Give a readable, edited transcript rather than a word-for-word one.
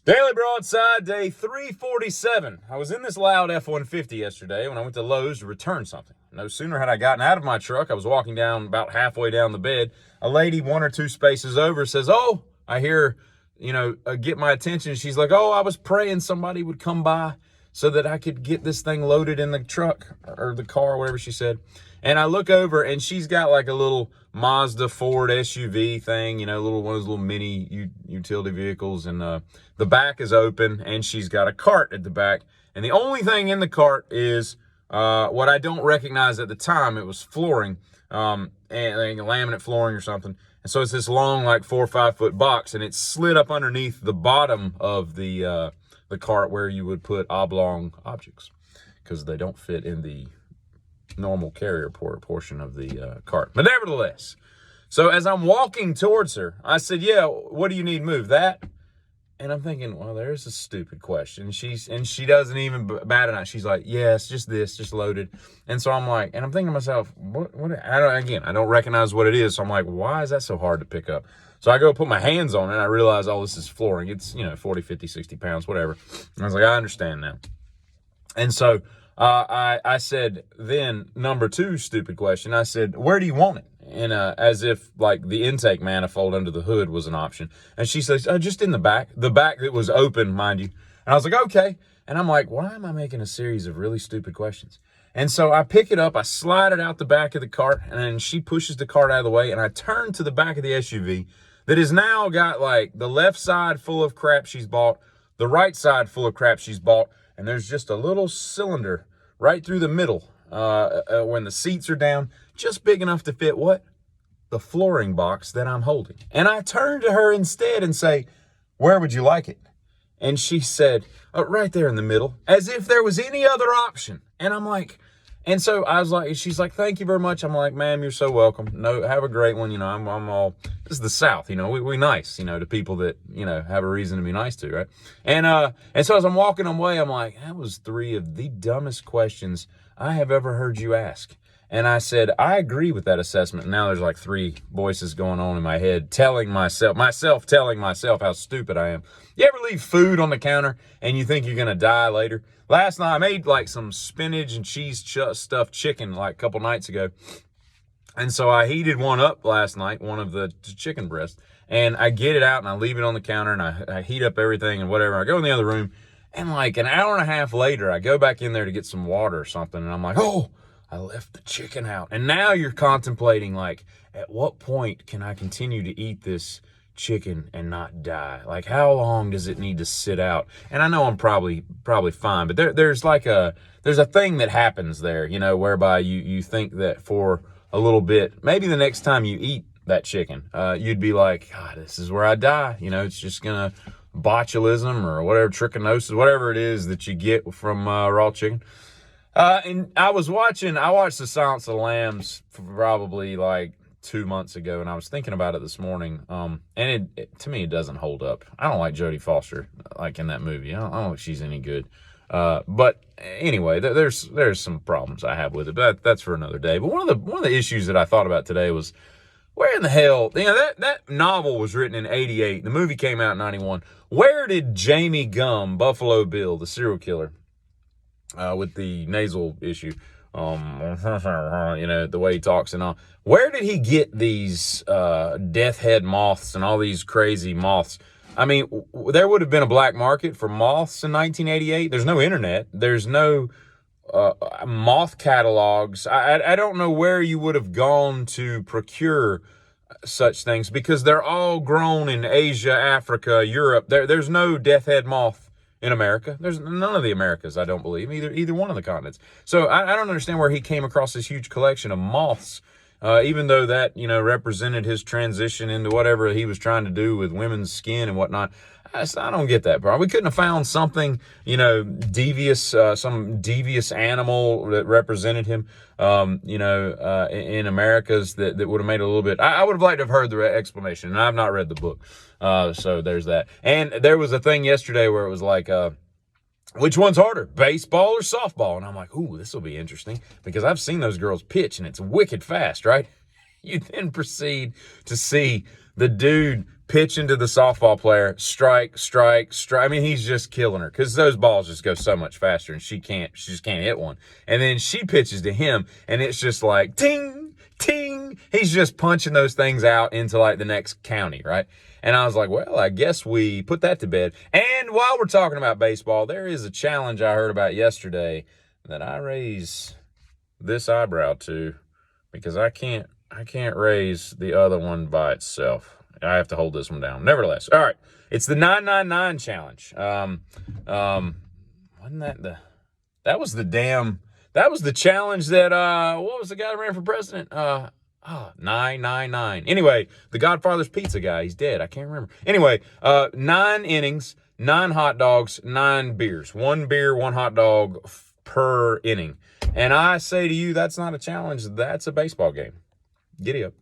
Daily Broadside, day 347. I was in this loud F-150 yesterday when I went to Lowe's to return something. No sooner had I gotten out of my truck, I was walking down about halfway down the bed. A lady one or two spaces over says, "Oh," I hear, get my attention. She's like, "Oh, I was praying somebody would come by so that I could get this thing loaded in the truck or the car," whatever she said. And I look over and she's got like a little Mazda Ford SUV thing, little one of those little mini utility vehicles. And the back is open and she's got a cart at the back. And the only thing in the cart is what I don't recognize at the time. It was flooring, and laminate flooring or something. And so it's this long, like 4 or 5 foot box, and it's slid up underneath the bottom of the cart where you would put oblong objects because they don't fit in the normal carrier portion of the cart. But nevertheless, so as I'm walking towards her, I said, "Yeah, what do you need moved? That?" And I'm thinking, well, there's a stupid question. She doesn't even bat an eye. She's like, "Yes, just this, just loaded." And so I'm like, and I'm thinking to myself, what? I don't recognize what it is. So I'm like, why is that so hard to pick up? So I go put my hands on it and I realize, oh, this is flooring. It's, 40, 50, 60 pounds, whatever. And I was like, I understand now. And so I said, then number two stupid question, I said, "Where do you want it?" And as if like the intake manifold under the hood was an option. And she says, "Just in the back that was open, mind you." And I was like, "Okay." And I'm like, why am I making a series of really stupid questions? And so I pick it up, I slide it out the back of the cart, and then she pushes the cart out of the way, and I turn to the back of the SUV that has now got like the left side full of crap she's bought, the right side full of crap she's bought, and there's just a little cylinder right through the middle when the seats are down, just big enough to fit what? The flooring box that I'm holding. And I turn to her instead and say, "Where would you like it?" And she said, "Right there in the middle," as if there was any other option. And I'm like, and so I was like, she's like, "Thank you very much." I'm like, "Ma'am, you're so welcome. No, have a great one." I'm all, this is the South, we nice, to people that, have a reason to be nice to, right? And so as I'm walking away, I'm like, that was 3 of the dumbest questions I have ever heard you ask. And I said, I agree with that assessment. Now there's like 3 voices going on in my head, telling myself how stupid I am. You ever leave food on the counter and you think you're going to die later? Last night I made like some spinach and cheese stuffed chicken like a couple nights ago. And so I heated one up last night, one of the chicken breasts, and I get it out and I leave it on the counter and I heat up everything and whatever. I go in the other room and like an hour and a half later, I go back in there to get some water or something. And I'm like, oh, I left the chicken out. And now you're contemplating, like, at what point can I continue to eat this chicken and not die? Like, how long does it need to sit out? And I know I'm probably fine, but there's a thing that happens there, whereby you think that for a little bit, maybe the next time you eat that chicken, you'd be like, God, this is where I die. It's just gonna botulism or whatever, trichinosis, whatever it is that you get from raw chicken. And I watched The Silence of the Lambs probably like 2 months ago, and I was thinking about it this morning. And to me, it doesn't hold up. I don't like Jodie Foster like in that movie. I don't think she's any good. But anyway, there's some problems I have with it, but that's for another day. But one of the issues that I thought about today was, where in the hell, that novel was written in 88. The movie came out in 91. Where did Jamie Gumb, Buffalo Bill, the serial killer, with the nasal issue, the way he talks and all, where did he get these death head moths and all these crazy moths? I mean, there would have been a black market for moths in 1988. There's no internet. There's no moth catalogs. I don't know where you would have gone to procure such things, because they're all grown in Asia, Africa, Europe. There's no death head moth in America. There's none of the Americas, I don't believe, either one of the continents. So I don't understand where he came across this huge collection of moths, even though that, represented his transition into whatever he was trying to do with women's skin and whatnot. I don't get that, bro. We couldn't have found something, devious, some devious animal that represented him, in Americas that would have made it a little bit. I would have liked to have heard the explanation, and I've not read the book. So there's that. And there was a thing yesterday where it was like, which one's harder, baseball or softball? And I'm like, ooh, this will be interesting, because I've seen those girls pitch and it's wicked fast, right? You then proceed to see the dude pitching to the softball player, strike, strike, strike. I mean, he's just killing her because those balls just go so much faster and she just can't hit one. And then she pitches to him and it's just like ting, ting. He's just punching those things out into like the next county, right? And I was like, well, I guess we put that to bed. And while we're talking about baseball, there is a challenge I heard about yesterday that I raise this eyebrow to because I can't raise the other one by itself. I have to hold this one down. Nevertheless, all right. It's the 999 challenge. Wasn't that was the challenge that what was the guy that ran for president? 999. Anyway, the Godfather's Pizza guy, he's dead. I can't remember. Anyway, 9 innings, 9 hot dogs, 9 beers. 1 beer, 1 hot dog per inning. And I say to you, that's not a challenge. That's a baseball game. Giddy up.